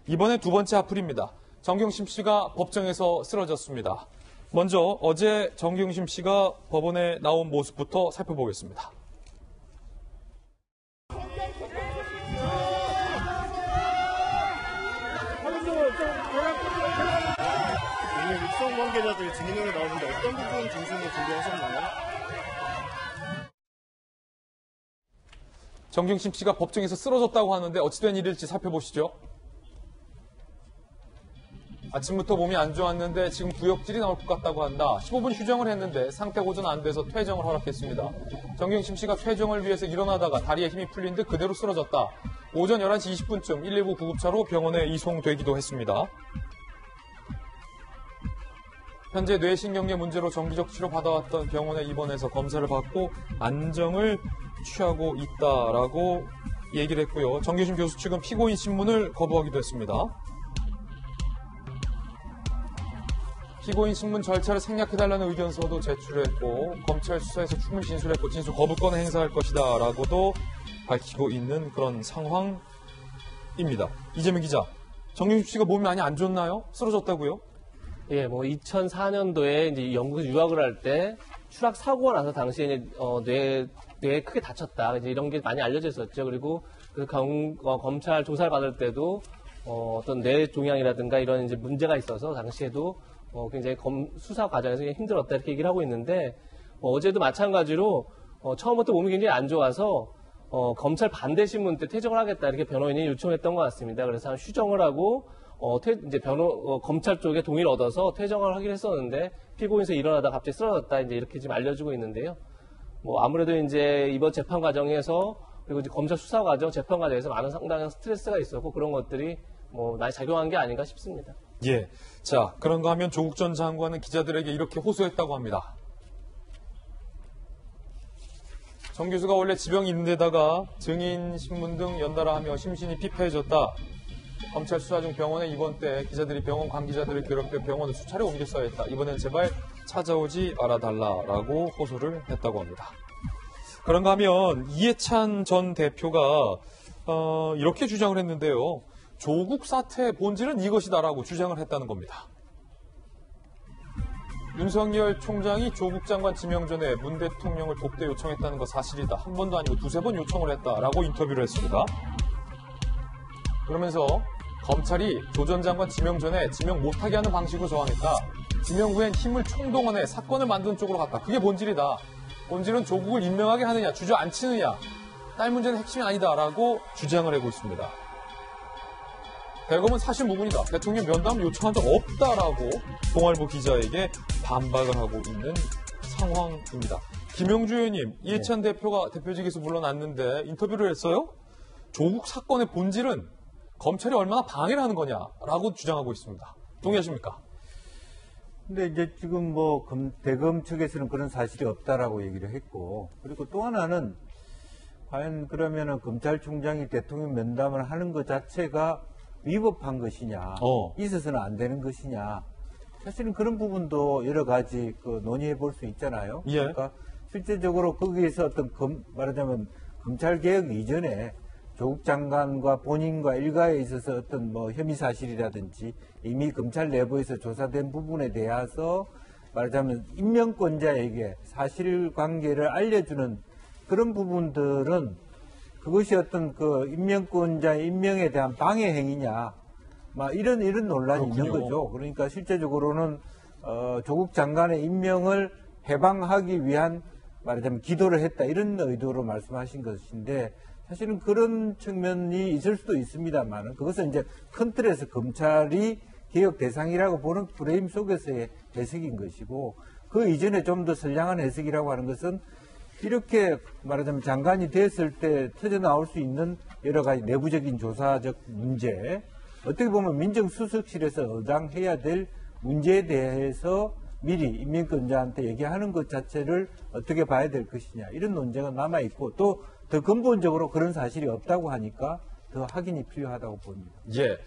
이번에 두 번째 하풀입니다. 정경심 씨가 법정에서 쓰러졌습니다. 먼저 어제 정경심 씨가 법원에 나온 모습부터 살펴보겠습니다. 오늘 육성 관계자들 증인으로 나오는데 어떤 부분 진술을 준비하셨나요? 정경심 씨가 법정에서 쓰러졌다고 하는데 어찌된 일일지 살펴보시죠. 아침부터 몸이 안 좋았는데 지금 구역질이 나올 것 같다고 한다. 15분 휴정을 했는데 상태 고전 안 돼서 퇴정을 허락했습니다. 정경심 씨가 퇴정을 위해서 일어나다가 다리에 힘이 풀린 듯 그대로 쓰러졌다. 오전 11시 20분쯤 119 구급차로 병원에 이송되기도 했습니다. 현재 뇌신경계 문제로 정기적 치료 받아왔던 병원에 입원해서 검사를 받고 안정을 취하고 있다라고 얘기를 했고요. 정경심 교수 측은 피고인 신문을 거부하기도 했습니다. 피고인 신문 절차를 생략해달라는 의견서도 제출했고 검찰 수사에서 충분히 진술했고 진술 거부권을 행사할 것이다 라고도 밝히고 있는 그런 상황입니다. 이재명 기자, 정경심 씨가 몸이 많이 안 좋나요? 쓰러졌다고요? 예, 2004년도에 이제 영국에서 유학을 할 때 추락 사고가 나서 당시에 이제 뇌에 크게 다쳤다. 이제 이런 게 많이 알려져 있었죠. 그리고 검찰 조사를 받을 때도 어떤 뇌 종양이라든가 이런 이제 문제가 있어서 당시에도 굉장히 수사 과정에서 힘들었다 이렇게 얘기를 하고 있는데 어제도 마찬가지로 처음부터 몸이 굉장히 안 좋아서 검찰 반대 신문 때 퇴정을 하겠다 이렇게 변호인이 요청했던 것 같습니다. 그래서 휴정을 하고 이제 검찰 쪽에 동의를 얻어서 퇴정을 하기로 했었는데 피고인에서 일어나다 갑자기 쓰러졌다 이제 이렇게 지금 알려지고 있는데요. 아무래도 이제 이번 재판 과정에서 그리고 이제 검찰 수사 과정, 재판 과정에서 많은 상당한 스트레스가 있었고 그런 것들이 많이 작용한 게 아닌가 싶습니다. 예. 자, 그런가 하면 조국 전 장관은 기자들에게 이렇게 호소했다고 합니다. 정 교수가 원래 지병이 있는 데다가 증인 신문 등 연달아 하며 심신이 피폐해졌다. 검찰 수사 중 병원에 입원 때 기자들이 병원 관계자들을 괴롭혀 병원을 수차례 옮겼어야 했다. 이번엔 제발 찾아오지 말아달라라고 호소를 했다고 합니다. 그런가 하면 이해찬 전 대표가 이렇게 주장을 했는데요. 조국 사태의 본질은 이것이다라고 주장을 했다는 겁니다. 윤석열 총장이 조국 장관 지명 전에 문 대통령을 독대 요청했다는 거 사실이다. 한 번도 아니고 두세 번 요청을 했다라고 인터뷰를 했습니다. 그러면서 검찰이 조 전 장관 지명 전에 지명 못하게 하는 방식으로 저항했다. 지명 후엔 힘을 총동원해 사건을 만드는 쪽으로 갔다. 그게 본질이다. 본질은 조국을 임명하게 하느냐, 주저앉히느냐. 딸 문제는 핵심이 아니다라고 주장을 하고 있습니다. 대검은 사실 무근이다. 대통령 면담을 요청한 적 없다라고 동아일보 기자에게 반박을 하고 있는 상황입니다. 김영주 의원님, 이해찬 대표가 대표직에서 물러났는데 인터뷰를 했어요. 조국 사건의 본질은 검찰이 얼마나 방해를 하는 거냐라고 주장하고 있습니다. 동의하십니까? 근데 이제 지금 대검 측에서는 그런 사실이 없다라고 얘기를 했고, 그리고 또 하나는 과연 그러면은 검찰총장이 대통령 면담을 하는 것 자체가 위법한 것이냐, 있어서는 안 되는 것이냐. 사실은 그런 부분도 여러 가지 논의해 볼 수 있잖아요. 예. 그러니까 실제적으로 거기에서 말하자면 검찰개혁 이전에 조국 장관과 본인과 일가에 있어서 어떤 혐의 사실이라든지 이미 검찰 내부에서 조사된 부분에 대해서 말하자면 임명권자에게 사실관계를 알려주는 그런 부분들은 그것이 어떤 임명권자의 임명에 대한 방해 행위냐, 이런 논란이 있는 거죠. 그러니까 실제적으로는 조국 장관의 임명을 해방하기 위한 말하자면 기도를 했다 이런 의도로 말씀하신 것인데 사실은 그런 측면이 있을 수도 있습니다만 그것은 이제 큰 틀에서 검찰이 개혁 대상이라고 보는 프레임 속에서의 해석인 것이고 그 이전에 좀 더 선량한 해석이라고 하는 것은 이렇게 말하자면 장관이 됐을 때 터져나올 수 있는 여러 가지 내부적인 조사적 문제, 어떻게 보면 민정수석실에서 의장해야 될 문제에 대해서 미리 임명권자한테 얘기하는 것 자체를 어떻게 봐야 될 것이냐 이런 논쟁은 남아있고 또 더 근본적으로 그런 사실이 없다고 하니까 더 확인이 필요하다고 봅니다. 예.